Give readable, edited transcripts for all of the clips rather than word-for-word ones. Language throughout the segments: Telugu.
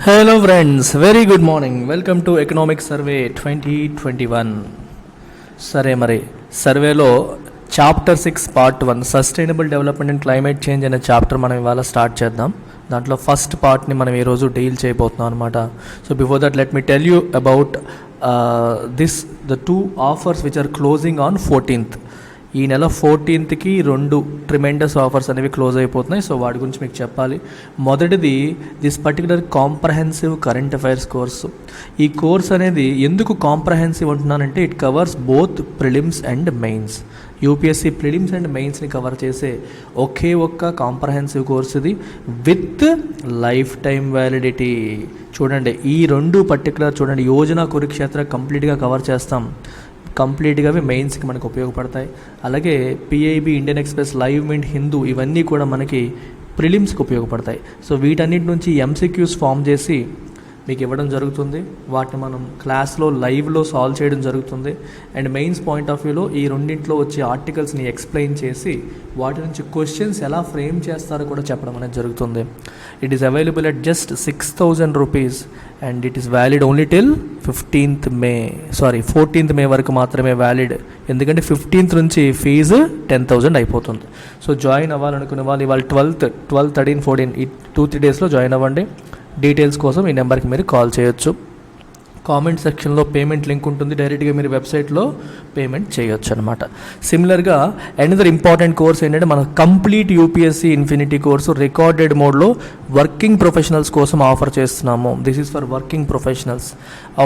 Hello friends, very good morning. Welcome to Economic Survey 2021. సరే మరి సర్వేలో chapter 6 part 1 sustainable development and climate change అనే చాప్టర్ మనం ఇవాళ స్టార్ట్ చేద్దాం. దాంట్లో ఫస్ట్ పార్ట్ని మనం ఈరోజు డీల్ చేయబోతున్నాం అనమాట. So before that let me tell you about the two offers which are closing on 14th. ఈ నెల 14th రెండు ట్రిమెండస్ ఆఫర్స్ అనేవి క్లోజ్ అయిపోతున్నాయి. సో వాటి గురించి మీకు చెప్పాలి. మొదటిది this particular comprehensive current affairs course. ఈ కోర్స్ అనేది ఎందుకు కాంప్రహెన్సివ్ అంటున్నానంటే it covers both prelims and mains. UPSC prelims and మెయిన్స్ని కవర్ చేసే ఒకే ఒక్క కాంప్రహెన్సివ్ కోర్స్ ఇది విత్ లైఫ్ టైం వ్యాలిడిటీ. చూడండి ఈ రెండు పర్టికులర్ చూడండి, యోజన కురుక్షేత్ర కంప్లీట్గా కవర్ చేస్తాం. కంప్లీట్గా అవి మెయిన్స్కి మనకు ఉపయోగపడతాయి. అలాగే PIB, Indian express, live mint, Hindu ఇవన్నీ కూడా మనకి ప్రిలిమ్స్కి ఉపయోగపడతాయి. సో వీటన్నిటి నుంచి ఎంసీక్యూస్ ఫామ్ చేసి మీకు ఇవ్వడం జరుగుతుంది. వాటిని మనం క్లాస్లో లైవ్లో సాల్వ్ చేయడం జరుగుతుంది. అండ్ మెయిన్స్ పాయింట్ ఆఫ్ వ్యూలో ఈ రెండింటిలో వచ్చే ఆర్టికల్స్ని ఎక్స్ప్లెయిన్ చేసి వాటి నుంచి క్వశ్చన్స్ ఎలా ఫ్రేమ్ చేస్తారో కూడా చెప్పడం అనేది జరుగుతుంది. It is available at just 6,000 rupees and it is valid only till 14th మే వరకు మాత్రమే వ్యాలిడ్. ఎందుకంటే 15th నుంచి ఫీజు 10,000 అయిపోతుంది. సో జాయిన్ అవ్వాలనుకునే వాళ్ళు ఇవాళ 12, 13, 14 ఈ 2-3 డేస్లో జాయిన్ అవ్వండి. డీటెయిల్స్ కోసం ఈ నెంబర్కి మీరు కాల్ చేయొచ్చు. కామెంట్ సెక్షన్లో పేమెంట్ లింక్ ఉంటుంది, డైరెక్ట్గా మీరు వెబ్సైట్లో పేమెంట్ చేయొచ్చు అనమాట. సిమిలర్గా అనదర్ ఇంపార్టెంట్ కోర్స్ ఏంటంటే మన complete UPSC infinity course recorded మోడ్లో వర్కింగ్ ప్రొఫెషనల్స్ కోసం ఆఫర్ చేస్తున్నాము. This is for working professionals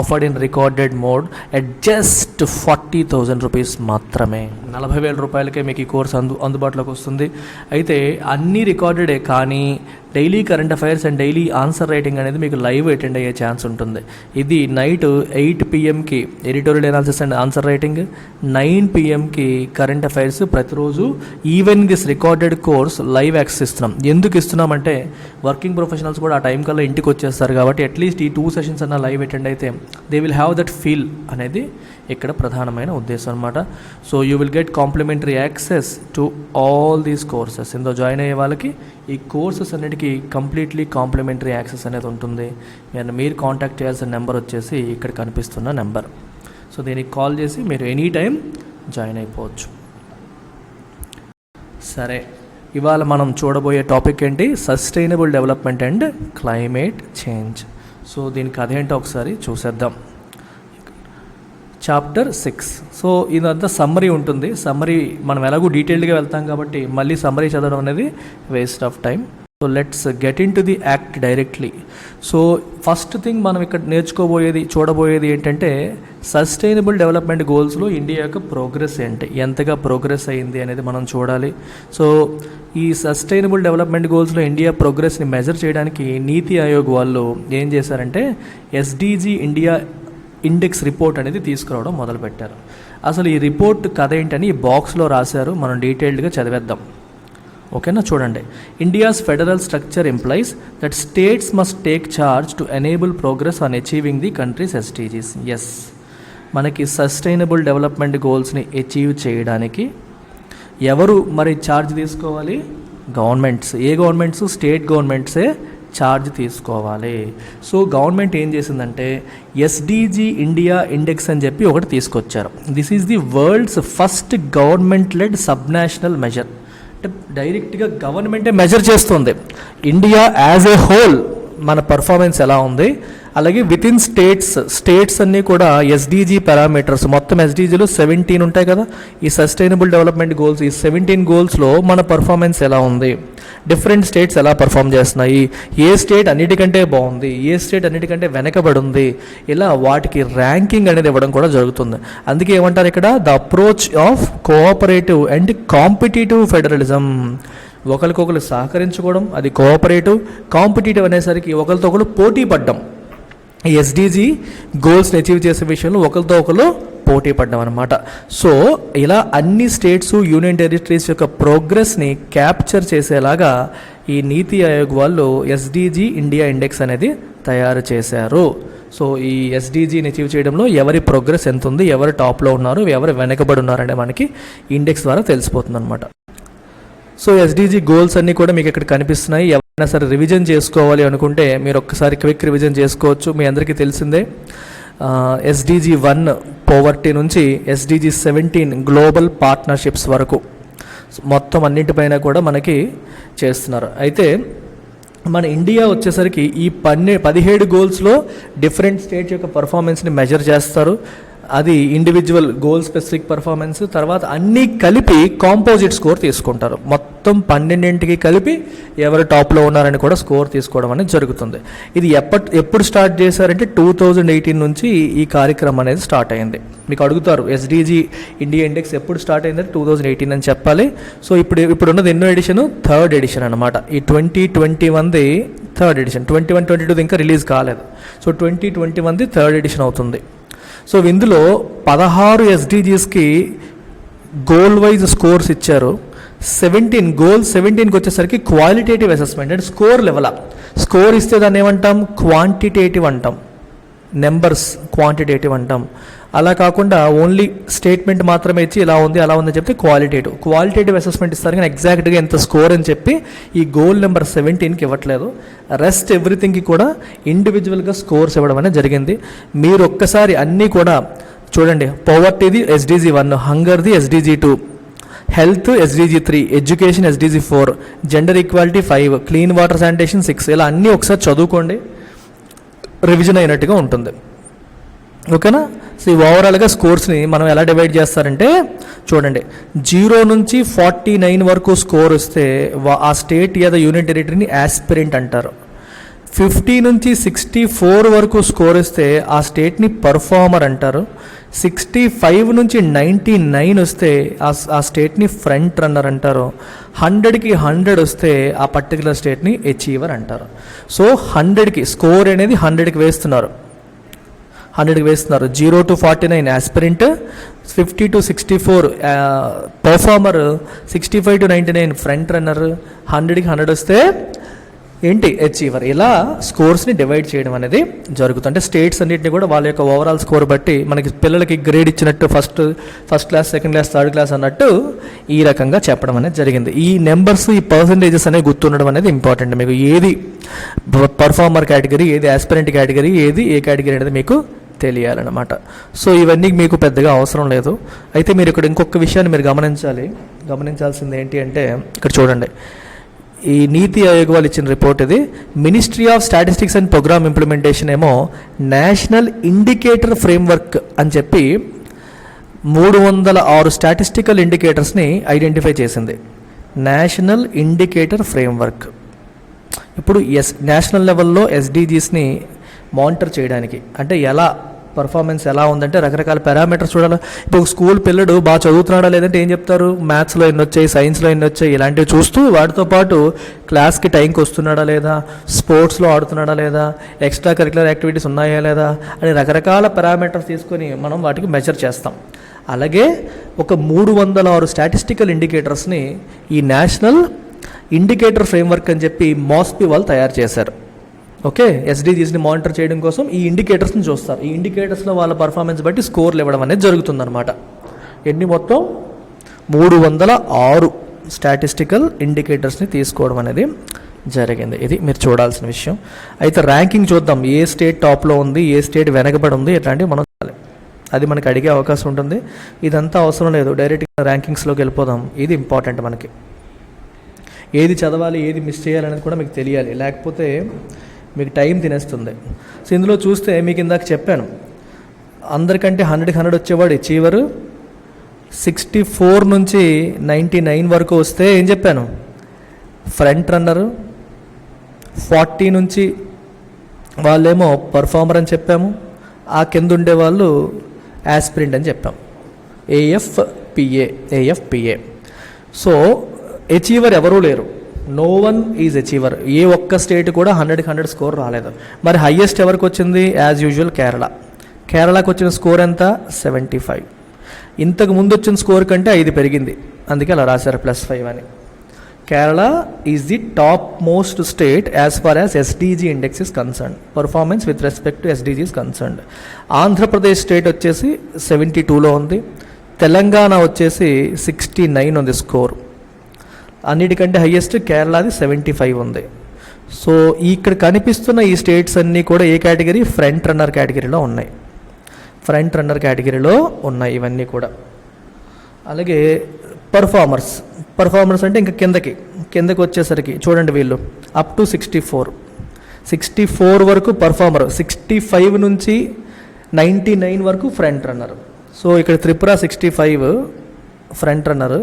offered in recorded mode at just 40,000 rupees మాత్రమే. 40,000 రూపాయలకే మీకు ఈ కోర్స్ అందుబాటులోకి వస్తుంది. అయితే అన్నీ రికార్డెడే, కానీ daily current affairs and daily answer writing అనేది మీకు లైవ్ అటెండ్ అయ్యే ఛాన్స్ ఉంటుంది. ఇది night 8 PM editorial analysis and answer writing, 9 PM current affairs. ప్రతిరోజు even this recorded course live access ఇస్తున్నాం. ఎందుకు ఇస్తున్నామంటే వర్కింగ్ ప్రొఫెషనల్స్ కూడా ఆ టైం కల్లా ఇంటికి వచ్చేస్తారు కాబట్టి అట్లీస్ట్ ఈ 2 సెషన్స్ అన్న లైవ్ అటెండ్ అయితే they will have that feel అనేది ఇక్కడ ప్రధానమైన ఉద్దేశం అనమాట. So you will get complimentary access to all these courses. ఇందులో జాయిన్ అయ్యే వాళ్ళకి ఈ కోర్సెస్ అన్నిటికీ కంప్లీట్లీ కాంప్లిమెంటరీ యాక్సెస్ అనేది ఉంటుంది. మీరు కాంటాక్ట్ చేయాల్సిన నెంబర్ వచ్చేసి ఇక్కడ కనిపిస్తున్న నెంబర్. సో దీనికి కాల్ చేసి మీరు ఎనీ టైం జాయిన్ అయిపోవచ్చు. సరే, ఇవాళ మనం చూడబోయే టాపిక్ ఏంటి? Sustainable development and climate change. So దీనికి అదేంటో ఒకసారి చూసేద్దాం. చాప్టర్ 6. సో ఇదంతా సమ్మరీ ఉంటుంది. సమ్మరీ మనం ఎలాగో డీటెయిల్డ్గా వెళ్తాం కాబట్టి మళ్ళీ సమ్మరీ చదవడం అనేది waste of time. So let's get in to the act directly. So first thing మనం ఇక్కడ చూడబోయేది ఏంటంటే సస్టైనబుల్ డెవలప్మెంట్ గోల్స్లో ఇండియా యొక్క ప్రోగ్రెస్ ఏంటి, ఎంతగా ప్రోగ్రెస్ అయింది అనేది మనం చూడాలి. సో ఈ సస్టైనబుల్ డెవలప్మెంట్ గోల్స్లో ఇండియా ప్రోగ్రెస్ని మెజర్ చేయడానికి నీతి ఆయోగ్ వాళ్ళు ఏం చేశారంటే ఎస్డిజి ఇండియా ఇండెక్స్ రిపోర్ట్ అనేది తీసుకురావడం మొదలుపెట్టారు. అసలు ఈ రిపోర్ట్ కథ ఏంటని ఈ బాక్స్లో రాశారు, మనం డీటెయిల్డ్గా చదివేద్దాం. ఓకేనా? చూడండి. India's federal structure implies that states must take charge to enable progress on achieving the country's SDGs. Yes, మనకి సస్టైనబుల్ డెవలప్మెంట్ గోల్స్ని అచీవ్ చేయడానికి ఎవరు మరి ఛార్జ్ తీసుకోవాలి? గవర్నమెంట్స్. ఏ గవర్నమెంట్స్? స్టేట్ గవర్నమెంట్సే ఛార్జ్ తీసుకోవాలి. సో గవర్నమెంట్ ఏం చేసిందంటే ఎస్డిజి ఇండియా ఇండెక్స్ అని చెప్పి ఒకటి తీసుకొచ్చారు. This is the world's first government led sub national measure. అంటే డైరెక్ట్గా గవర్నమెంటే మెజర్ చేస్తుంది ఇండియా యాజ్ ఏ హోల్ మన పర్ఫార్మెన్స్ ఎలా ఉంది. అలాగే విత్ ఇన్ స్టేట్స్ అన్నీ కూడా ఎస్డిజి పారామీటర్స్, మొత్తం ఎస్డిజిలో 17 ఉంటాయి కదా ఈ సస్టైనబుల్ డెవలప్మెంట్ గోల్స్. ఈ 17 గోల్స్లో మన పర్ఫార్మెన్స్ ఎలా ఉంది, డిఫరెంట్ స్టేట్స్ ఎలా పర్ఫామ్ చేస్తున్నాయి, ఏ స్టేట్ అన్నిటికంటే బాగుంది, ఏ స్టేట్ అన్నిటికంటే వెనకబడి ఉంది, ఇలా వాటికి ర్యాంకింగ్ అనేది ఇవ్వడం కూడా జరుగుతుంది. అందుకే ఏమంటారు ఇక్కడ the approach of cooperative and competitive federalism. ఒకరికొకరు సహకరించుకోవడం, అది కోఆపరేటివ్. కాంపిటేటివ్ అనేసరికి ఒకరితో ఒకరు పోటీ పడ్డం. ఎస్డిజి గోల్స్ని అచీవ్ చేసే విషయంలో ఒకరితో ఒకరు పోటీ పడ్డం అనమాట. సో ఇలా అన్ని స్టేట్స్, యూనియన్ టెరిటరీస్ యొక్క ప్రోగ్రెస్ని క్యాప్చర్ చేసేలాగా ఈ నీతి ఆయోగ్ వాళ్ళు ఎస్డిజి ఇండియా ఇండెక్స్ అనేది తయారు చేశారు. సో ఈ ఎస్డిజిని అచీవ్ చేయడంలో ఎవరి ప్రోగ్రెస్ ఎంత ఉంది, ఎవరు టాప్లో ఉన్నారు, ఎవరు వెనకబడి ఉన్నారనే మనకి ఇండెక్స్ ద్వారా తెలిసిపోతుంది అనమాట. సో ఎస్డిజి గోల్స్ అన్నీ కూడా మీకు ఇక్కడ కనిపిస్తున్నాయి. సరే రివిజన్ చేసుకోవాలి అనుకుంటే మీరు ఒక్కసారి క్విక్ రివిజన్ చేసుకోవచ్చు. మీ అందరికీ తెలిసిందే SDG 1 పోవర్టీ నుంచి SDG 17 గ్లోబల్ పార్ట్నర్షిప్స్ వరకు మొత్తం అన్నింటిపైన కూడా మనకి చేస్తున్నారు. అయితే మన ఇండియా వచ్చేసరికి ఈ 17 గోల్స్లో డిఫరెంట్ స్టేట్ యొక్క పర్ఫార్మెన్స్ని మెజర్ చేస్తారు. అది ఇండివిజువల్ గోల్ స్పెసిఫిక్ పర్ఫార్మెన్స్, తర్వాత అన్నీ కలిపి కాంపోజిట్ స్కోర్ తీసుకుంటారు. మొత్తం 12కి కలిపి ఎవరు టాప్లో ఉన్నారని కూడా స్కోర్ తీసుకోవడం అనేది జరుగుతుంది. ఇది ఎప్పుడు స్టార్ట్ చేశారంటే 2018 నుంచి ఈ కార్యక్రమం అనేది స్టార్ట్ అయింది. మీకు అడుగుతారు SDG ఇండియా ఇండెక్స్ ఎప్పుడు స్టార్ట్ అయిందంటే 2018 అని చెప్పాలి. సో ఇప్పుడున్నది ఎన్నో ఎడిషన్? 3rd ఎడిషన్ అనమాట. ఈ 2021ది 3rd ఎడిషన్, 21-22 ఇంకా రిలీజ్ కాలేదు. సో 2021ది 3rd ఎడిషన్ అవుతుంది. సో ఇందులో 16 SDGsకి గోల్ వైజ్ స్కోర్స్ ఇచ్చారు. 17కి వచ్చేసరికి క్వాలిటేటివ్ అసెస్మెంట్ అంటే స్కోర్ లెవెల్. స్కోర్ ఇస్తే దాన్ని ఏమంటాం? క్వాంటిటేటివ్ అంటాం. నెంబర్స్ క్వాంటిటేటివ్ అంటాం. అలా కాకుండా ఓన్లీ స్టేట్మెంట్ మాత్రమే ఇచ్చి ఇలా ఉంది అలా ఉందని చెప్తే క్వాలిటేటివ్ అసెస్మెంట్ ఇస్తారు, కానీ ఎగ్జాక్ట్గా ఎంత స్కోర్ అని చెప్పి ఈ గోల్ నెంబర్ 17కి ఇవ్వట్లేదు. రెస్ట్ ఎవ్రీథింగ్కి కూడా ఇండివిజువల్గా స్కోర్స్ ఇవ్వడం అనేది జరిగింది. మీరు ఒక్కసారి అన్నీ కూడా చూడండి. పవర్టీది SDG 1, హంగర్ది SDG 2, health SDG 3, education SDG 4, gender equality 5, clean water sanitation 6. ఇలా అన్నీ ఒకసారి చదువుకోండి, రివిజన్ అయినట్టుగా ఉంటుంది. ఓకేనా? సో ఈ ఓవరాల్గా స్కోర్స్ని మనం ఎలా డివైడ్ చేస్తారంటే చూడండి, 0 నుంచి 49 వరకు స్కోర్ వస్తే ఆ స్టేట్ లేదా యూనియన్ టెరిటరీని యాస్పిరెంట్ అంటారు. 50 నుంచి 64 వరకు స్కోర్ వస్తే ఆ స్టేట్ని పర్ఫార్మర్ అంటారు. 65 నుంచి 99 వస్తే ఆ స్టేట్ని ఫ్రంట్ రన్నర్ అంటారు. 100కి 100 వస్తే ఆ పర్టికులర్ స్టేట్ని అచీవర్ అంటారు. సో 100కి స్కోర్ అనేది 100కి వేస్తున్నారు. 0 to 49 aspirant, 50 to 64 performer, 65 to 99 front runner, 100కి 100 వస్తే ఏంటి? అచీవర్. ఇలా స్కోర్స్ని డివైడ్ చేయడం అనేది జరుగుతుంది. అంటే స్టేట్స్ అన్నింటినీ కూడా వాళ్ళ యొక్క ఓవరాల్ స్కోర్ బట్టి మనకి పిల్లలకి గ్రేడ్ ఇచ్చినట్టు first class, second class, third class అన్నట్టు ఈ రకంగా చెప్పడం అనేది జరిగింది. ఈ నెంబర్స్, ఈ పర్సంటేజెస్ అనేవి గుర్తుండడం అనేది ఇంపార్టెంట్. మీకు ఏది పర్ఫార్మర్ కేటగిరీ, ఏది యాస్పిరెంట్ కేటగిరీ, ఏది ఏ కేటగిరీ అనేది మీకు తెలియాలన్నమాట. సో ఇవన్నీ మీకు పెద్దగా అవసరం లేదు. అయితే మీరు ఇక్కడ ఇంకొక విషయాన్ని మీరు గమనించాల్సింది ఏంటి అంటే ఇక్కడ చూడండి. ఈ నీతి ఆయోగ్ వాళ్ళు ఇచ్చిన రిపోర్ట్ ఇది. Ministry of statistics and programme implementation ఏమో నేషనల్ ఇండికేటర్ ఫ్రేమ్వర్క్ అని చెప్పి 306 స్టాటిస్టికల్ ఇండికేటర్స్ని ఐడెంటిఫై చేసింది. National indicator framework. ఇప్పుడు నేషనల్ లెవెల్లో SDGsని మానిటర్ చేయడానికి, అంటే ఎలా పర్ఫార్మెన్స్ ఎలా ఉందంటే రకరకాల పారామీటర్స్ చూడాలి. ఇప్పుడు స్కూల్ పిల్లడు బాగా చదువుతున్నాడా లేదంటే ఏం చెప్తారు? మ్యాథ్స్లో ఎన్ని వచ్చాయి, సైన్స్లో ఎన్ని వచ్చాయి, ఇలాంటివి చూస్తూ వాటితో పాటు క్లాస్కి టైంకి వస్తున్నాడా లేదా, స్పోర్ట్స్లో ఆడుతున్నాడా లేదా, ఎక్స్ట్రా కరిక్యులర్ యాక్టివిటీస్ ఉన్నాయా లేదా అని రకరకాల పారామీటర్స్ తీసుకొని మనం వాటికి మెజర్ చేస్తాం. అలాగే ఒక 306 స్టాటిస్టికల్ ఇండికేటర్స్ని ఈ నేషనల్ ఇండికేటర్ ఫ్రేమ్వర్క్ అని చెప్పి MOSPI వాళ్ళు తయారు చేశారు. ఓకే, SDGsని మానిటర్ చేయడం కోసం ఈ ఇండికేటర్స్ని చూస్తారు. ఈ ఇండికేటర్స్లో వాళ్ళ పర్ఫార్మెన్స్ బట్టి స్కోర్లు ఇవ్వడం అనేది జరుగుతుందన్నమాట. ఎన్ని మొత్తం 306 స్టాటిస్టికల్ ఇండికేటర్స్ని తీసుకోవడం అనేది జరిగింది. ఇది మీరు చూడాల్సిన విషయం. అయితే ర్యాంకింగ్ చూద్దాం. ఏ స్టేట్ టాప్లో ఉంది, ఏ స్టేట్ వెనకబడి ఉంది, ఇట్లాంటివి మనం చూడాలి. అది మనకి అడిగే అవకాశం ఉంటుంది. ఇదంతా అవసరం లేదు, డైరెక్ట్గా ర్యాంకింగ్స్లోకి వెళ్ళిపోదాం. ఇది ఇంపార్టెంట్. మనకి ఏది చదవాలి, ఏది మిస్ చేయాలనేది కూడా మీకు తెలియాలి, లేకపోతే మీకు టైం తినేస్తుంది. సో ఇందులో చూస్తే మీకు ఇందాక చెప్పాను, అందరికంటే 100కి 100 వచ్చేవాడు అచీవరు. 64 నుంచి 99 వరకు వస్తే ఏం చెప్పాను? Front runner. 40 నుంచి వాళ్ళేమో పర్ఫార్మర్ అని చెప్పాము. ఆ కింద ఉండే వాళ్ళు యాస్పిరెంట్ అని చెప్పాం. AFPA. సో అచీవర్ ఎవరూ లేరు. No one is achiever. ఏ ఒక్క స్టేట్ కూడా 100కి 100 స్కోర్ రాలేదు. మరి హయ్యెస్ట్ ఎవరికి వచ్చింది? యాజ్ యూజువల్ కేరళకు వచ్చిన స్కోర్ ఎంత? 75. ఇంతకు ముందు వచ్చిన స్కోర్ కంటే 5 పెరిగింది, అందుకే అలా రాశారు +5 అని. Kerala is the top most state as far as SDG index is concern, performance with respect to SDG is concerned. Andhra Pradesh state వచ్చేసి 72లో ఉంది. తెలంగాణ వచ్చేసి 69 ఉంది స్కోర్. అన్నిటికంటే హయ్యెస్ట్ కేరళది 75 ఉంది. సో ఇక్కడ కనిపిస్తున్న ఈ స్టేట్స్ అన్నీ కూడా ఏ కేటగిరీ? ఫ్రంట్ రన్నర్ కేటగిరీలో ఉన్నాయి. ఫ్రంట్ రన్నర్ కేటగిరీలో ఉన్నాయి ఇవన్నీ కూడా. అలాగే పర్ఫార్మర్స్ అంటే ఇంకా కిందకి వచ్చేసరికి చూడండి, వీళ్ళు అప్ టు 64 వరకు పర్ఫార్మర్, 65 నుంచి 99 వరకు ఫ్రంట్ రన్నర్. సో ఇక్కడ త్రిపుర 65 ఫ్రంట్ రన్నర్,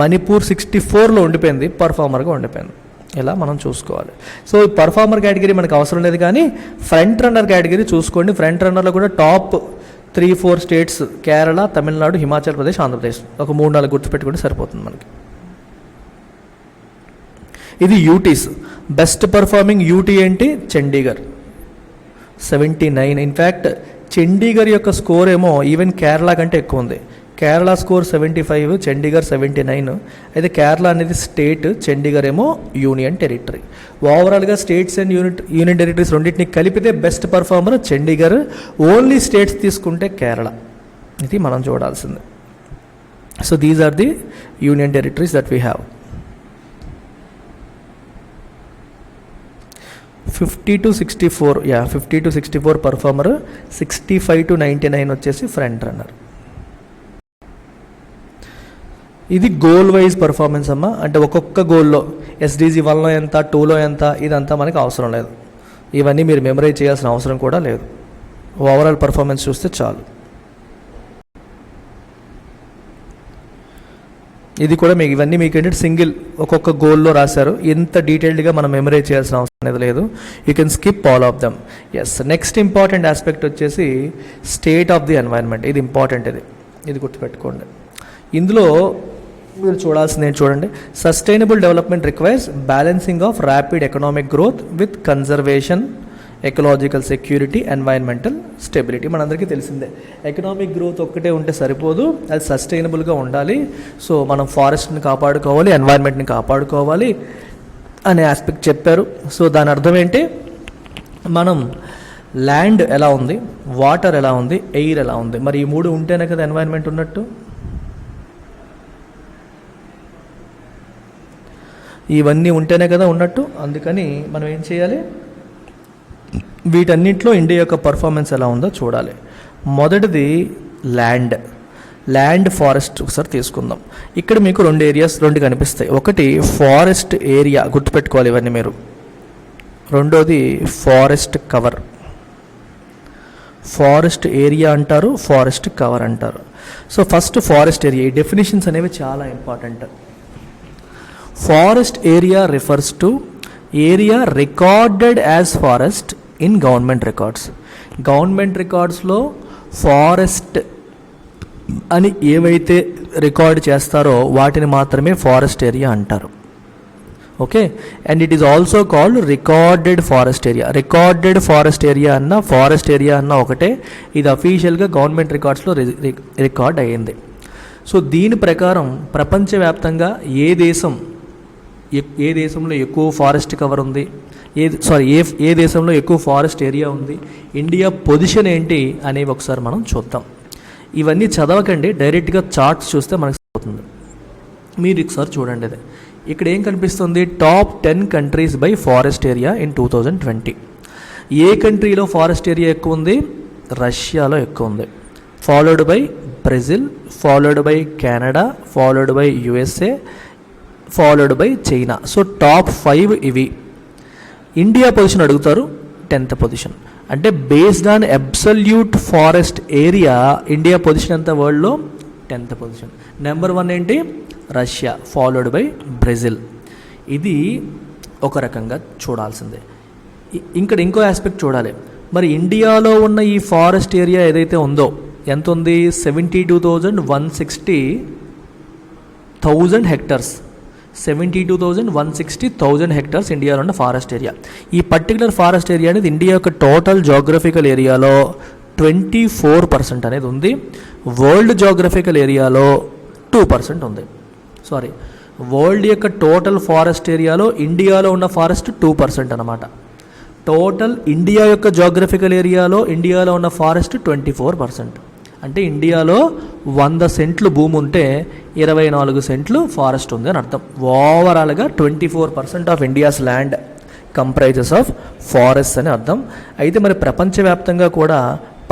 మణిపూర్ 64లో ఉండిపోయింది, పర్ఫార్మర్గా ఉండిపోయింది. ఇలా మనం చూసుకోవాలి. సో ఈ పర్ఫార్మర్ కేటగిరీ మనకు అవసరం లేదు, కానీ ఫ్రంట్ రన్నర్ కేటగిరీ చూసుకోండి. ఫ్రంట్ రన్నర్లో కూడా టాప్ 3-4 స్టేట్స్ కేరళ, తమిళనాడు, హిమాచల్ ప్రదేశ్, ఆంధ్రప్రదేశ్. ఒక 3-4 గుర్తుపెట్టుకుంటే సరిపోతుంది మనకి. ఇది యూటీస్. బెస్ట్ పర్ఫార్మింగ్ యూటీ ఏంటి? చండీగఢ్ 79. ఇన్ఫ్యాక్ట్ చండీగఢ్ యొక్క స్కోర్ ఏమో ఈవెన్ కేరళ కంటే ఎక్కువ ఉంది. కేరళ స్కోర్ 75, చండీగఢ్ 79. అయితే కేరళ అనేది స్టేట్, చండీగఢ్ ఏమో యూనియన్ టెరిటరీ. ఓవరాల్గా స్టేట్స్ అండ్ యూనియన్ టెరిటరీస్ రెండింటిని కలిపితే best performer Chandigarh. Only states తీసుకుంటే కేరళ. ఇది మనం చూడాల్సింది. So these are the union territories that we have. 50 to 64, 50 to 64 performer, 65 to 99 వచ్చేసి ఫ్రంట్ రన్నర్. ఇది గోల్ వైజ్ పర్ఫార్మెన్స్ అమ్మ. అంటే ఒక్కొక్క గోల్లో ఎస్డీజీ 1లో ఎంత, 2లో ఎంత, ఇదంతా మనకు అవసరం లేదు. ఇవన్నీ మీరు మెమరైజ్ చేయాల్సిన అవసరం కూడా లేదు. ఓవరాల్ పర్ఫార్మెన్స్ చూస్తే చాలు. ఇది కూడా మీకు ఇవన్నీ మీకు ఏంటంటే సింగిల్ ఒక్కొక్క గోల్లో రాశారు. ఇంత డీటెయిల్డ్గా మనం మెమరైజ్ చేయాల్సిన అవసరం అనేది లేదు. You can skip all of them. Yes, next important aspect వచ్చేసి స్టేట్ ఆఫ్ ది ఎన్వైరన్మెంట్. ఇది ఇంపార్టెంట్, ఇది గుర్తుపెట్టుకోండి. ఇందులో మీరు చూడాల్సింది ఏంటి చూడండి. Sustainable development requires balancing of rapid economic growth with conservation, ecological security, environmental stability. మనందరికీ తెలిసిందే, ఎకనామిక్ గ్రోత్ ఒక్కటే ఉంటే సరిపోదు, అది సస్టైనబుల్గా ఉండాలి. సో మనం ఫారెస్ట్ని కాపాడుకోవాలి, ఎన్వైరన్మెంట్ని కాపాడుకోవాలి అనే ఆస్పెక్ట్ చెప్పారు. సో దాని అర్థం ఏంటి? మనం ల్యాండ్ ఎలా ఉంది, వాటర్ ఎలా ఉంది, ఎయిర్ ఎలా ఉంది, మరి ఈ మూడు ఉంటేనే కదా ఎన్వైరన్మెంట్ ఉన్నట్టు. ఇవన్నీ ఉంటేనే కదా ఉన్నట్టు. అందుకని మనం ఏం చేయాలి? వీటన్నింటిలో ఇండియా యొక్క పర్ఫార్మెన్స్ ఎలా ఉందో చూడాలి. మొదటిది ల్యాండ్ ఫారెస్ట్. ఒకసారి తీసుకుందాం. ఇక్కడ మీకు రెండు కనిపిస్తాయి. ఒకటి ఫారెస్ట్ ఏరియా, గుర్తుపెట్టుకోవాలి ఇవన్నీ మీరు. రెండోది ఫారెస్ట్ కవర్. ఫారెస్ట్ ఏరియా అంటారు, ఫారెస్ట్ కవర్ అంటారు. So first forest area. ఈ డెఫినేషన్స్ అనేవి చాలా important. Forest area refers to area recorded as forest in government records. Government రికార్డ్స్లో ఫారెస్ట్ అని ఏవైతే రికార్డ్ చేస్తారో వాటిని మాత్రమే ఫారెస్ట్ ఏరియా అంటారు. Okay, and it is also called recorded forest area. Recorded forest area అన్న ఫారెస్ట్ ఏరియా అన్న ఒకటే. ఇది అఫీషియల్గా గవర్నమెంట్ రికార్డ్స్లో రికార్డ్ అయ్యింది. సో దీని ప్రకారం ప్రపంచవ్యాప్తంగా ఏ దేశంలో ఎక్కువ ఫారెస్ట్ కవర్ ఉంది, ఏ దేశంలో ఎక్కువ ఫారెస్ట్ ఏరియా ఉంది, ఇండియా పొజిషన్ ఏంటి అనేవి ఒకసారి మనం చూద్దాం. ఇవన్నీ చదవకండి, డైరెక్ట్గా చార్ట్స్ చూస్తే మనకు అవుతుంది. మీరు ఒకసారి చూడండి. అది ఇక్కడ ఏం కనిపిస్తుంది? Top 10 countries by forest area in 2020. ఏ కంట్రీలో ఫారెస్ట్ ఏరియా ఎక్కువ ఉంది? రష్యాలో ఎక్కువ ఉంది, followed by Brazil, followed by Canada, followed by USA, followed by China. So top 5 ఇవి. ఇండియా పొజిషన్ అడుగుతారు, 10th పొజిషన్. అంటే based on absolute forest area India position ఎంత వరల్డ్లో? 10th position. నెంబర్ 1 ఏంటి? Russia, followed by Brazil. ఇది ఒక రకంగా చూడాల్సిందే. ఇక్కడ ఇంకో ఆస్పెక్ట్ చూడాలి. మరి ఇండియాలో ఉన్న ఈ ఫారెస్ట్ ఏరియా ఏదైతే ఉందో ఎంత ఉంది? 72,160,000 హెక్టర్స్. 72,160,000 హెక్టర్స్ ఇండియాలో ఉన్న ఫారెస్ట్ ఏరియా. ఈ పర్టికులర్ ఫారెస్ట్ ఏరియా అనేది ఇండియా యొక్క టోటల్ జోగ్రఫికల్ ఏరియాలో 24% అనేది ఉంది. వరల్డ్ జోగ్రఫికల్ ఏరియాలో 2% ఉంది. వరల్డ్ యొక్క టోటల్ ఫారెస్ట్ ఏరియాలో ఇండియాలో ఉన్న ఫారెస్ట్ 2% అన్నమాట. టోటల్ ఇండియా యొక్క జోగ్రఫికల్ ఏరియాలో ఇండియాలో ఉన్న ఫారెస్ట్ 24%. అంటే ఇండియాలో 100 సెంట్లు భూమి ఉంటే 24 సెంట్లు ఫారెస్ట్ ఉంది అని అర్థం. ఓవరాల్గా 24% of India's land comprises of forest అని అర్థం. అయితే మరి ప్రపంచవ్యాప్తంగా కూడా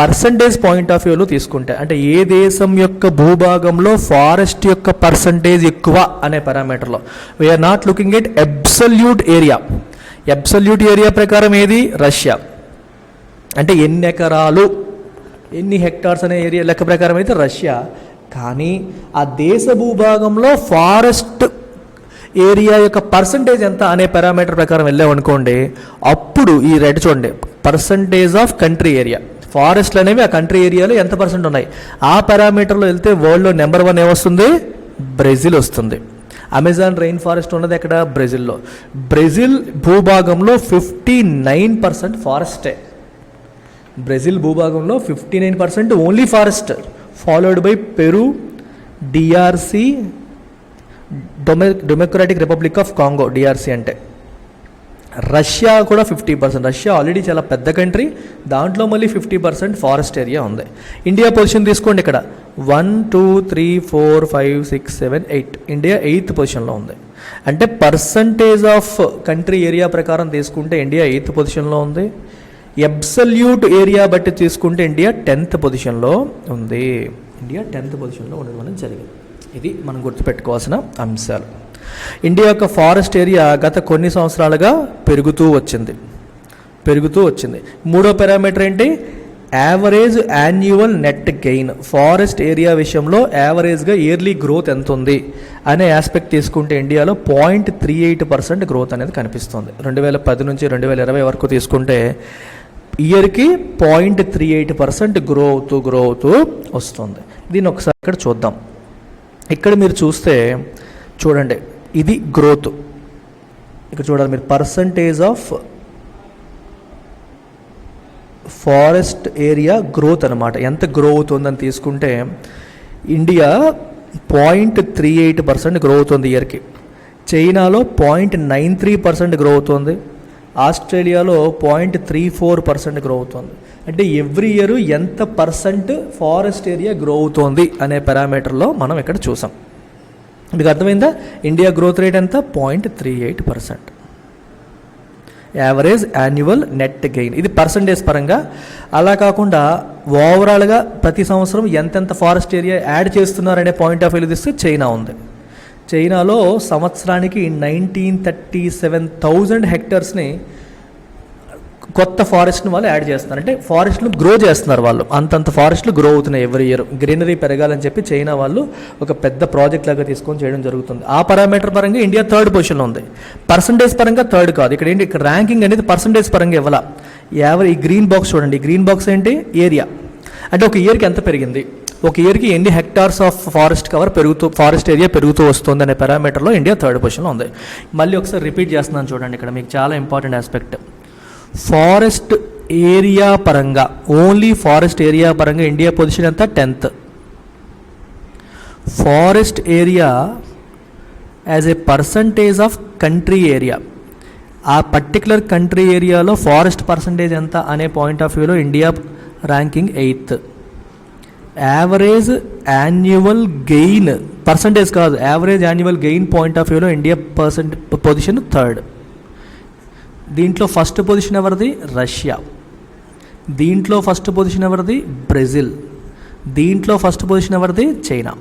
పర్సంటేజ్ పాయింట్ ఆఫ్ వ్యూలో తీసుకుంటే, అంటే ఏ దేశం యొక్క భూభాగంలో ఫారెస్ట్ యొక్క పర్సంటేజ్ ఎక్కువ అనే పారామీటర్లో, we're not looking at absolute area. Absolute area ప్రకారం ఏది? రష్యా. అంటే ఎన్ని ఎకరాలు, ఎన్ని హెక్టార్స్ అనే ఏరియా లెక్క ప్రకారం అయితే రష్యా. కానీ ఆ దేశ భూభాగంలో ఫారెస్ట్ ఏరియా యొక్క పర్సంటేజ్ ఎంత అనే పారామీటర్ ప్రకారం వెళ్ళామనుకోండి, అప్పుడు ఈ రెడ్ చూడండి, పర్సంటేజ్ ఆఫ్ కంట్రీ ఏరియా, ఫారెస్ట్లు అనేవి ఆ కంట్రీ ఏరియాలో ఎంత పర్సెంట్ ఉన్నాయి, ఆ పారామీటర్లో వెళ్తే వరల్డ్లో నెంబర్ 1 ఏమొస్తుంది? బ్రెజిల్ వస్తుంది. అమెజాన్ రెయిన్ ఫారెస్ట్ ఉన్నది ఎక్కడ? బ్రెజిల్లో. బ్రెజిల్ భూభాగంలో 59% ఫారెస్టే. బ్రెజిల్ భూభాగంలో 59% only forest, followed by Peru, DRC, democratic republic of Congo, DRC అంటే. రష్యా కూడా 50%. రష్యా ఆల్రెడీ చాలా పెద్ద కంట్రీ, దాంట్లో మళ్ళీ 50% ఫారెస్ట్ ఏరియా ఉంది. ఇండియా పొజిషన్ తీసుకోండి, ఇక్కడ 1 2 3 4 5 6 7 8, ఇండియా 8th పొజిషన్లో ఉంది. అంటే పర్సంటేజ్ ఆఫ్ కంట్రీ ఏరియా ప్రకారం తీసుకుంటే ఇండియా 8th పొజిషన్లో ఉంది. అబ్సల్యూట్ ఏరియా బట్టి తీసుకుంటే ఇండియా 10th పొజిషన్లో ఉంది. ఇండియా 10th పొజిషన్లో ఉండడం అనేది జరిగింది. ఇది మనం గుర్తుపెట్టుకోవాల్సిన అంశాలు. ఇండియా యొక్క ఫారెస్ట్ ఏరియా గత కొన్ని సంవత్సరాలుగా పెరుగుతూ వచ్చింది. మూడో పారామీటర్ ఏంటి? Average annual net gain. Forest area విషయంలో యావరేజ్గా ఇయర్లీ గ్రోత్ ఎంత ఉంది అనే ఆస్పెక్ట్ తీసుకుంటే ఇండియాలో 0.38% గ్రోత్ అనేది కనిపిస్తుంది. 2010 నుంచి 2020 వరకు తీసుకుంటే ఇయర్కి 0.38% గ్రో అవుతూ వస్తుంది. దీన్ని ఒకసారి ఇక్కడ చూద్దాం. ఇక్కడ మీరు చూస్తే చూడండి, ఇది గ్రోత్. ఇక్కడ చూడాలి మీరు, percentage of forest area growth అనమాట, ఎంత గ్రో అవుతుందని తీసుకుంటే ఇండియా 0.38% గ్రో అవుతుంది ఇయర్కి. చైనాలో 0.93% గ్రో అవుతుంది. ఆస్ట్రేలియాలో 0.34% గ్రో అవుతుంది. అంటే ఎవ్రీ ఇయర్ ఎంత పర్సెంట్ ఫారెస్ట్ ఏరియా గ్రో అవుతోంది అనే పారామీటర్లో మనం ఇక్కడ చూసాం. మీకు అర్థమైందా? ఇండియా గ్రోత్ రేట్ ఎంత? 0.38%. యావరేజ్ యాన్యువల్ నెట్ గెయిన్, ఇది పర్సంటేజ్ పరంగా. అలా కాకుండా ఓవరాల్గా ప్రతి సంవత్సరం ఎంతెంత ఫారెస్ట్ ఏరియా యాడ్ చేస్తున్నారనే పాయింట్ ఆఫ్ వ్యూ తీస్తే చైనా ఉంది. చైనాలో సంవత్సరానికి 1937,000 హెక్టర్స్ని కొత్త ఫారెస్ట్ని వాళ్ళు యాడ్ చేస్తున్నారు. అంటే ఫారెస్ట్లు గ్రో చేస్తున్నారు వాళ్ళు, అంతంత ఫారెస్ట్లు గ్రో అవుతున్నాయి ఎవ్రీ ఇయర్. గ్రీనరీ పెరగాలని చెప్పి చైనా వాళ్ళు ఒక పెద్ద ప్రాజెక్ట్ లాగా తీసుకొని చేయడం జరుగుతుంది. ఆ పారామీటర్ పరంగా ఇండియా 3rd పొజిషన్లో ఉంది. పర్సంటేజ్ పరంగా 3rd కాదు. ఇక్కడ ఏంటి, ఇక్కడ ర్యాంకింగ్ అనేది పర్సంటేజ్ పరంగా ఇవ్వాల. ఈ గ్రీన్ బాక్స్ చూడండి, ఈ గ్రీన్ బాక్స్ ఏంటి? ఏరియా. అంటే ఒక ఇయర్కి ఎంత పెరిగింది, ఒక ఇయర్కి ఎన్ని హెక్టార్స్ ఆఫ్ ఫారెస్ట్ ఏరియా పెరుగుతూ వస్తుంది అనే పారామీటర్లో ఇండియా 3rd పొజిషన్లో ఉంది. మళ్ళీ ఒకసారి రిపీట్ చేస్తున్నాను చూడండి, ఇక్కడ మీకు చాలా ఇంపార్టెంట్ ఆస్పెక్ట్. ఫారెస్ట్ ఏరియా పరంగా, ఓన్లీ ఫారెస్ట్ ఏరియా పరంగా ఇండియా పొజిషన్ ఎంత? 10th. Forest area as a percentage of country area, ఆ పర్టికులర్ కంట్రీ ఏరియాలో ఫారెస్ట్ పర్సంటేజ్ ఎంత అనే పాయింట్ ఆఫ్ వ్యూలో India ranking 8th. Average annual gain, percentage కాదు, average annual gain point of వ్యూలో ఇండియా పొజిషన్ 3rd. దీంట్లో ఫస్ట్ పొజిషన్ ఎవరిది? రష్యా. దీంట్లో ఫస్ట్ పొజిషన్ ఎవరిది? బ్రెజిల్. దీంట్లో ఫస్ట్ పొజిషన్ ఎవరిది? చైనా.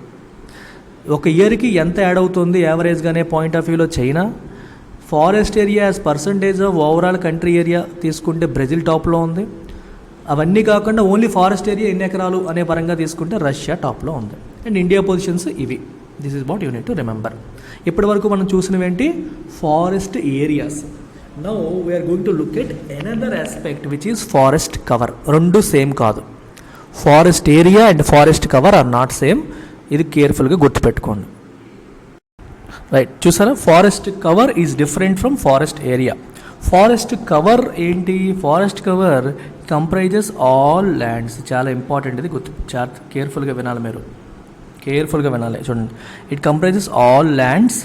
ఒక ఇయర్కి ఎంత యాడ్ అవుతుంది యావరేజ్గానే పాయింట్ ఆఫ్ వ్యూలో China. Forest area as percentage of overall country area తీసుకుంటే బ్రెజిల్ టాప్లో ఉంది. అవన్నీ కాకుండా ఓన్లీ ఫారెస్ట్ ఏరియా ఎన్ని ఎకరాలు అనే పరంగా తీసుకుంటే రష్యా టాప్లో ఉంది. అండ్ ఇండియా పొజిషన్స్ ఇవి. This is what you need to remember. ఇప్పటి వరకు మనం చూసినవేంటి? Forest areas. Now we are going to look at another aspect which is forest cover. రెండు సేమ్ కాదు. Forest area and forest cover are not same. ఇది కేర్ఫుల్గా గుర్తుపెట్టుకోండి. రైట్, చూసారా? Forest cover is different from forest area. Forest cover ఏంటి? Forest cover comprises all lands. చాలా ఇంపార్టెంట్, ఇది చాలా కేర్ఫుల్గా వినాలి మీరు, కేర్ఫుల్గా వినాలి. చూడండి, it comprises all lands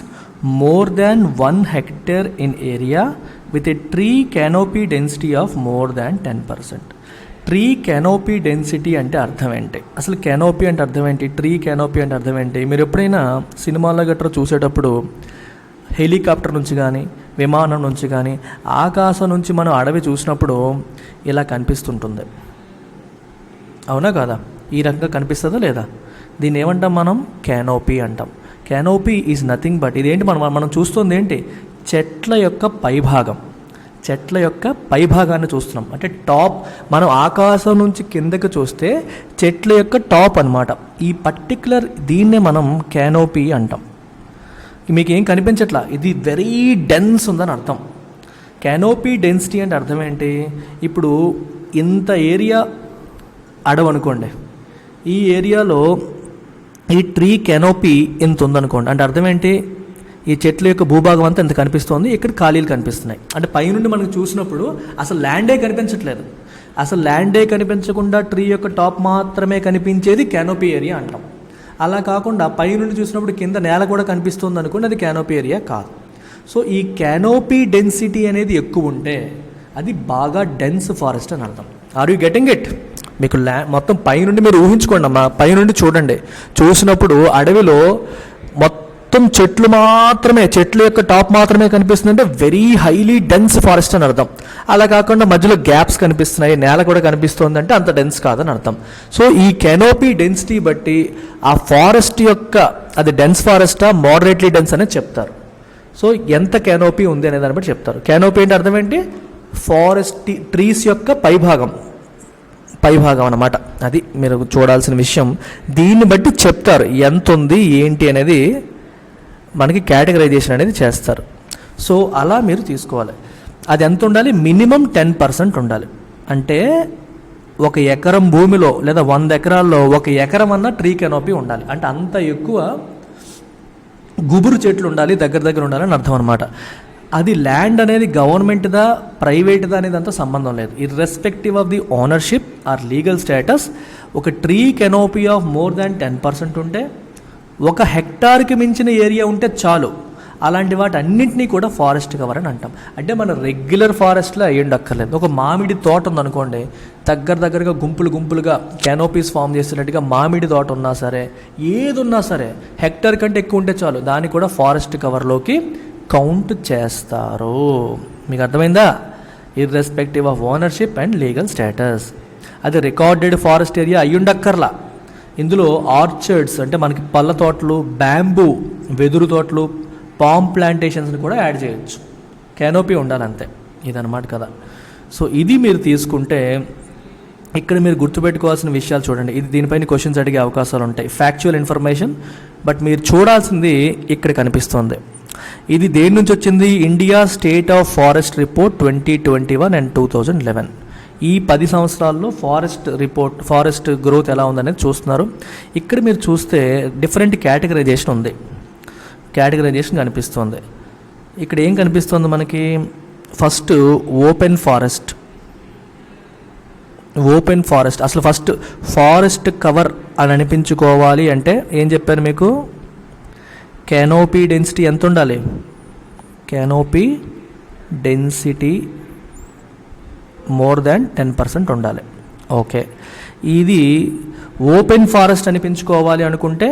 more than 1 hectare in area with a tree canopy density of more than 10%. Tree canopy density అంటే అర్థం ఏంటి? అసలు canopy అంటే అర్థం ఏంటి? ట్రీ canopy అంటే అర్థం ఏంటి? మీరు ఎప్పుడైనా సినిమాల్లో గట్రా చూసేటప్పుడు హెలికాప్టర్ నుంచి కానీ విమానం నుంచి కానీ ఆకాశం నుంచి మనం అడవి చూసినప్పుడు ఇలా కనిపిస్తుంటుంది, అవునా కదా? ఈ రకంగా కనిపిస్తుందా లేదా? దీన్ని ఏమంటాం మనం? క్యానోపీ అంటాం. క్యానోపీ ఈజ్ నథింగ్ బట్ ఇదేంటి మనం చూస్తుంది ఏంటి? చెట్ల యొక్క పైభాగం, చెట్ల యొక్క పైభాగాన్ని చూస్తున్నాం. అంటే టాప్, మనం ఆకాశం నుంచి కిందకి చూస్తే చెట్ల యొక్క టాప్ అనమాట. ఈ పర్టిక్యులర్ దీన్నే మనం క్యానోపీ అంటాం. మీకు ఏం కనిపించట్లా, ఇది వెరీ డెన్స్ ఉందని అర్థం. క్యానోపీ డెన్సిటీ అంటే అర్థం ఏంటి? ఇప్పుడు ఇంత ఏరియా అడవి అనుకోండి, ఈ ఏరియాలో ఈ ట్రీ కెనోపీ ఇంత ఉందనుకోండి, అంటే అర్థం ఏంటి? ఈ చెట్ల యొక్క భూభాగం అంతా ఎంత కనిపిస్తోంది, ఇక్కడ ఖాళీలు కనిపిస్తున్నాయి. అంటే పైనుండి మనకు చూసినప్పుడు అసలు ల్యాండే కనిపించట్లేదు. అసలు ల్యాండే కనిపించకుండా ట్రీ యొక్క టాప్ మాత్రమే కనిపించేది క్యానోపీ ఏరియా అంటాం. అలా కాకుండా పైనుండి చూసినప్పుడు కింద నేల కూడా కనిపిస్తుంది అనుకోండి, అది క్యానోపీ ఏరియా కాదు. సో ఈ క్యానోపీ డెన్సిటీ అనేది ఎక్కువ ఉంటే అది బాగా డెన్స్ ఫారెస్ట్ అని అర్థం. Are you getting it? మీకు మొత్తం పైనుండి మీరు ఊహించుకోండి అమ్మా, పైనుండి చూడండి. చూసినప్పుడు అడవిలో మొత్తం చెట్లు మాత్రమే, చెట్ల యొక్క టాప్ మాత్రమే కనిపిస్తుందంటే వెరీ హైలీ డెన్స్ ఫారెస్ట్ అని అర్థం. అలా కాకుండా మధ్యలో గ్యాప్స్ కనిపిస్తున్నాయి, నేల కూడా కనిపిస్తుంది అంటే అంత డెన్స్ కాదని అర్థం. సో ఈ కెనోపీ డెన్సిటీ బట్టి ఆ ఫారెస్ట్ యొక్క అది డెన్స్ ఫారెస్టా మోడరేట్లీ డెన్స్ అనేది చెప్తారు. సో ఎంత కెనోపీ ఉంది అనే దాన్ని బట్టి చెప్తారు. కెనోపీ అంటే అర్థం ఏంటి? ఫారెస్ట్ ట్రీస్ యొక్క పైభాగం అన్నమాట. అది మీరు చూడాల్సిన విషయం. దీన్ని బట్టి చెప్తారు ఎంత ఉంది ఏంటి అనేది, మనకి కేటగరైజేషన్ అనేది చేస్తారు. సో అలా మీరు తీసుకోవాలి. అది ఎంత ఉండాలి? మినిమం 10% ఉండాలి. అంటే 1 ఎకరం భూమిలో లేదా 100 ఎకరాల్లో 1 ఎకరం అన్న ట్రీ కెనోపీ ఉండాలి. అంటే అంత ఎక్కువ గుబురు చెట్లు ఉండాలి, దగ్గర ఉండాలని అర్థం అనమాట. అది ల్యాండ్ అనేది గవర్నమెంట్దా ప్రైవేట్దా అనేది అంత సంబంధం లేదు. Irrespective of the ownership or legal status, ఒక tree canopy of more than 10% ఉంటే, 1 హెక్టార్కి మించిన ఏరియా ఉంటే చాలు. అలాంటి వాటి అన్నింటినీ కూడా ఫారెస్ట్ కవర్ అని అంటాం. అంటే మన రెగ్యులర్ ఫారెస్ట్లో అయ్యుండక్కర్లేదు. ఒక మామిడి తోట ఉందనుకోండి, దగ్గరగా గుంపులుగా కెనోపీస్ ఫామ్ చేసినట్టుగా మామిడి తోట ఉన్నా సరే, ఏది ఉన్నా సరే హెక్టార్ కంటే ఎక్కువ ఉంటే చాలు, దాన్ని కూడా ఫారెస్ట్ కవర్లోకి కౌంట్ చేస్తారు. మీకు అర్థమైందా? Irrespective of ownership and legal status. అది రికార్డెడ్ ఫారెస్ట్ ఏరియా అయ్యుండక్కర్లా. ఇందులో ఆర్చర్డ్స్ అంటే మనకి పళ్ళ తోటలు, బ్యాంబూ వెదురు తోటలు, పామ్ ప్లాంటేషన్స్ని కూడా యాడ్ చేయొచ్చు. కెనోపీ ఉండాలంతే. ఇదన్నమాట కదా. సో ఇది మీరు తీసుకుంటే ఇక్కడ మీరు గుర్తుపెట్టుకోవాల్సిన విషయాలు చూడండి. ఇది దీనిపైన క్వశ్చన్స్ అడిగే అవకాశాలు ఉంటాయి. ఫ్యాక్చువల్ ఇన్ఫర్మేషన్, బట్ మీరు చూడాల్సింది ఇక్కడ కనిపిస్తుంది. ఇది దేని నుంచి వచ్చింది? India state of forest report 2021 and 2011. ఈ 10 సంవత్సరాల్లో ఫారెస్ట్ గ్రోత్ ఎలా ఉందనేది చూస్తున్నారు. ఇక్కడ మీరు చూస్తే డిఫరెంట్ కేటగరైజేషన్ ఉంది. కేటగరైజేషన్ కనిపిస్తుంది. ఇక్కడ ఏం కనిపిస్తుంది మనకి? First open forest. అసలు ఫస్ట్ ఫారెస్ట్ కవర్ అని అనిపించుకోవాలి అంటే ఏం చెప్పాను మీకు? కెనోపీ డెన్సిటీ ఎంత ఉండాలి? కెనోపీ డెన్సిటీ మోర్ దాన్ 10% ఉండాలి. ఓకే, ఇది ఓపెన్ ఫారెస్ట్ అనిపించుకోవాలి అనుకుంటే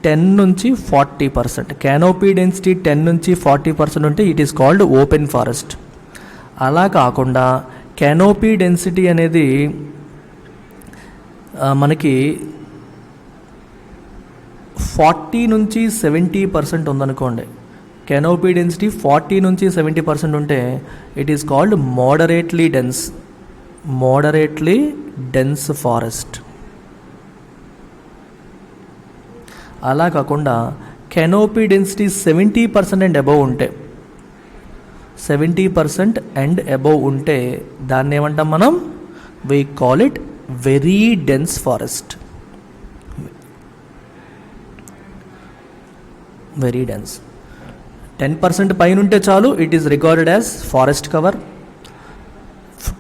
10 నుంచి 40%. కెనోపీ డెన్సిటీ 10 నుంచి 40% ఉంటే it is called open forest. అలా కాకుండా కెనోపీ డెన్సిటీ అనేది మనకి 40 నుంచి 70% ఉందనుకోండి. కెనోపీ డెన్సిటీ 40 నుంచి 70% ఉంటే it is called moderately dense forest. అలా కాకుండా కెనోపీ డెన్సిటీ 70% అండ్ అబవ్ ఉంటే 70% అండ్ అబవ్ ఉంటే దాన్ని ఏమంటాం మనం? We call it very dense forest. Very dense. 10% పైన ఉంటే చాలు, it is recorded as forest cover.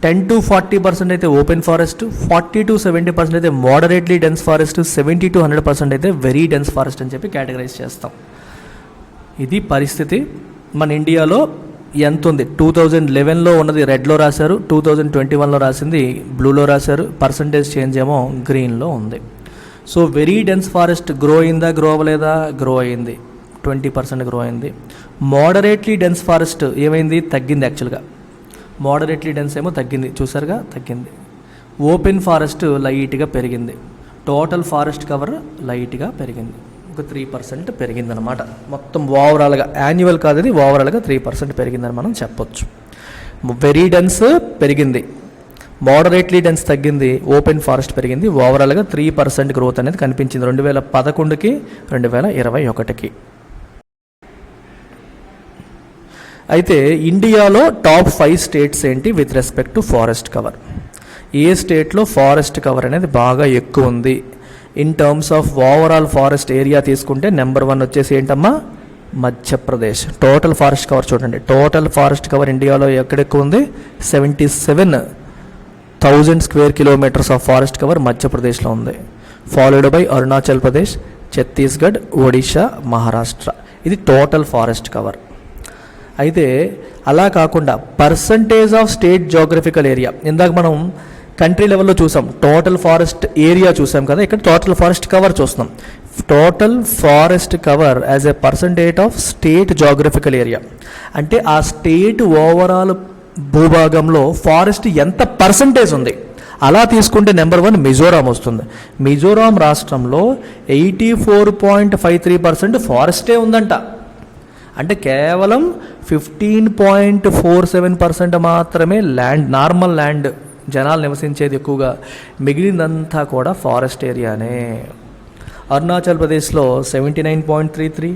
10 to 40% అయితే ఓపెన్ ఫారెస్ట్, 40 to 70% అయితే మోడరేట్లీ డెన్స్ ఫారెస్ట్, 70 to 100% అయితే వెరీ డెన్స్ ఫారెస్ట్ అని చెప్పి కేటగరైజ్ చేస్తాం. ఇది పరిస్థితి. మన ఇండియాలో ఎంత ఉంది? 2011లో ఉన్నది రెడ్లో రాశారు, 2021లో రాసింది బ్లూలో రాశారు, పర్సంటేజ్ చేంజ్ ఏమో గ్రీన్లో ఉంది. So very dense forest grow అయిందా, గ్రో అవ్వలేదా? గ్రో అయింది. 20% గ్రో అయింది. మోడరేట్లీ డెన్స్ ఫారెస్ట్ ఏమైంది, తగ్గింది. యాక్చువల్గా మోడరేట్లీ డెన్స్ ఏమో తగ్గింది, చూసారుగా తగ్గింది. ఓపెన్ ఫారెస్ట్ లైట్గా పెరిగింది. టోటల్ ఫారెస్ట్ కవర్ లైట్గా పెరిగింది, ఒక 3% పెరిగిందనమాట. మొత్తం ఓవరాల్గా యాన్యువల్ కాదు, ఇది ఓవరాల్గా 3% పెరిగిందని మనం చెప్పొచ్చు. వెరీ డెన్స్ పెరిగింది, మోడరేట్లీ డెన్స్ తగ్గింది, ఓపెన్ ఫారెస్ట్ పెరిగింది. ఓవరాల్గా 3% గ్రోత్ అనేది కనిపించింది 2011కి 2021కి. అయితే ఇండియాలో టాప్ 5 స్టేట్స్ ఏంటి with respect to forest cover? ఏ స్టేట్లో ఫారెస్ట్ కవర్ అనేది బాగా ఎక్కువ ఉంది in terms of overall forest area తీసుకుంటే నెంబర్ 1 వచ్చేసి ఏంటమ్మా, మధ్యప్రదేశ్. టోటల్ ఫారెస్ట్ కవర్ చూడండి, టోటల్ ఫారెస్ట్ కవర్ ఇండియాలో ఎక్కడ ఎక్కువ ఉంది, 77,000 square kilometres of forest cover మధ్యప్రదేశ్లో ఉంది. Followed by Arunachal Pradesh, Chhattisgarh, Odisha, Maharashtra. ఇది టోటల్ ఫారెస్ట్ కవర్. అయితే అలా కాకుండా percentage of state geographical area, ఇందాక మనం కంట్రీ లెవెల్లో చూసాం, టోటల్ ఫారెస్ట్ ఏరియా చూసాం కదా, ఇక్కడ టోటల్ ఫారెస్ట్ కవర్ చూస్తున్నాం. Total forest cover as a percentage of state geographical area అంటే ఆ స్టేట్ ఓవరాల్ భూభాగంలో ఫారెస్ట్ ఎంత పర్సంటేజ్ ఉంది అలా తీసుకుంటే నెంబర్ 1 మిజోరాం వస్తుంది. మిజోరాం రాష్ట్రంలో 84.53% ఫారెస్టే ఉందంట. అంటే కేవలం 15.47% మాత్రమే ల్యాండ్, నార్మల్ ల్యాండ్, జనాలు నివసించేది ఎక్కువగా, మిగిలిందంతా కూడా ఫారెస్ట్ ఏరియానే. అరుణాచల్ ప్రదేశ్లో 79.33,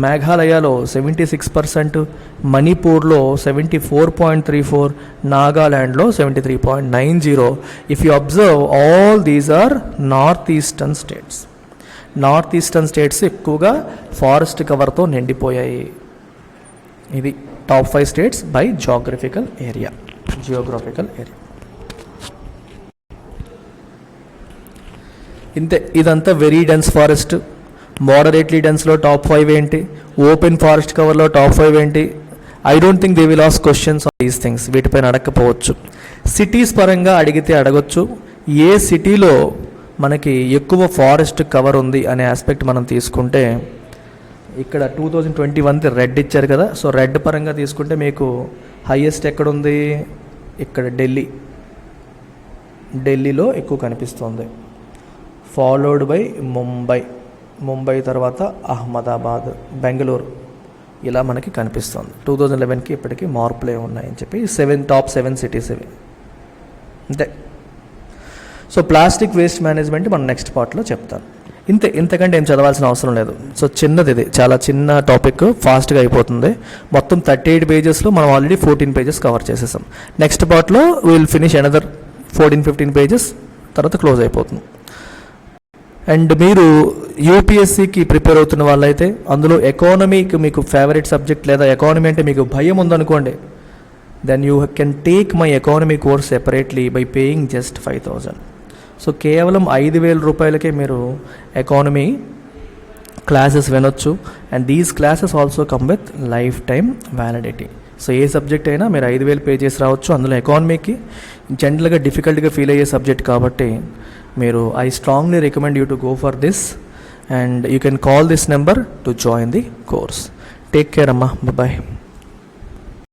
మేఘాలయలో 76%, మణిపూర్లో 74.34, నాగాల్యాండ్లో 73.90. If you observe all these are north eastern states. North eastern states ఎక్కువగా ఫారెస్ట్ కవర్తో నిండిపోయాయి. ఇది top 5 states by geographical area. ఇంతే, ఇదంతా వెరీ డెన్స్ ఫారెస్ట్. మోడరేట్లీ డెన్స్లో టాప్ 5 ఏంటి, ఓపెన్ ఫారెస్ట్ కవర్లో టాప్ 5 ఏంటి. I don't think they will ask questions on these things. వీటిపైన అడగకపోవచ్చు. సిటీస్ పరంగా అడిగితే అడగొచ్చు, ఏ సిటీలో మనకి ఎక్కువ ఫారెస్ట్ కవర్ ఉంది అనే ఆస్పెక్ట్ మనం తీసుకుంటే, ఇక్కడ 2021 రెడ్ ఇచ్చారు కదా, సో రెడ్ పరంగా తీసుకుంటే మీకు హైయెస్ట్ ఎక్కడుంది, ఇక్కడ ఢిల్లీలో ఎక్కువ కనిపిస్తుంది. ఫాలోడ్ బై ముంబై తర్వాత అహ్మదాబాద్, బెంగళూరు, ఇలా మనకి కనిపిస్తుంది. 2011కి ఇప్పటికీ మార్పులే ఉన్నాయని చెప్పి టాప్ 7 సిటీస్ ఇవి. అంతే. సో ప్లాస్టిక్ వేస్ట్ మేనేజ్మెంట్ మనం నెక్స్ట్ పార్ట్లో చెప్తాను. ఇంతకంటే ఏం చదవాల్సిన అవసరం లేదు. సో చిన్నది, ఇది చాలా చిన్న టాపిక్, ఫాస్ట్గా అయిపోతుంది. మొత్తం 38 పేజెస్లో మనం ఆల్రెడీ 14 పేజెస్ కవర్ చేసేసాం. నెక్స్ట్ పార్ట్లో విల్ ఫినిష్ అనదర్ 14-15 పేజెస్, తర్వాత క్లోజ్ అయిపోతుంది. అండ్ మీరు యూపీఎస్సీకి ప్రిపేర్ అవుతున్న వాళ్ళైతే అందులో ఎకానమీకి మీకు ఫేవరెట్ సబ్జెక్ట్ లేదా ఎకానమీ అంటే మీకు భయం ఉందనుకోండి, then you can take my economy course separately by paying just 5,000. So కేవలం 5,000 రూపాయలకే మీరు ఎకానమీ క్లాసెస్ వినొచ్చు. And these classes also come with lifetime validity. So ఏ సబ్జెక్ట్ అయినా మీరు 5,000 పే చేసి రావచ్చు. అందులో ఎకానమీకి జనరల్గా డిఫికల్ట్గా ఫీల్ అయ్యే సబ్జెక్ట్ కాబట్టి మీరు, I strongly recommend you to go for this and you can call this number to join the course. Take care అమ్మా, బాయ్.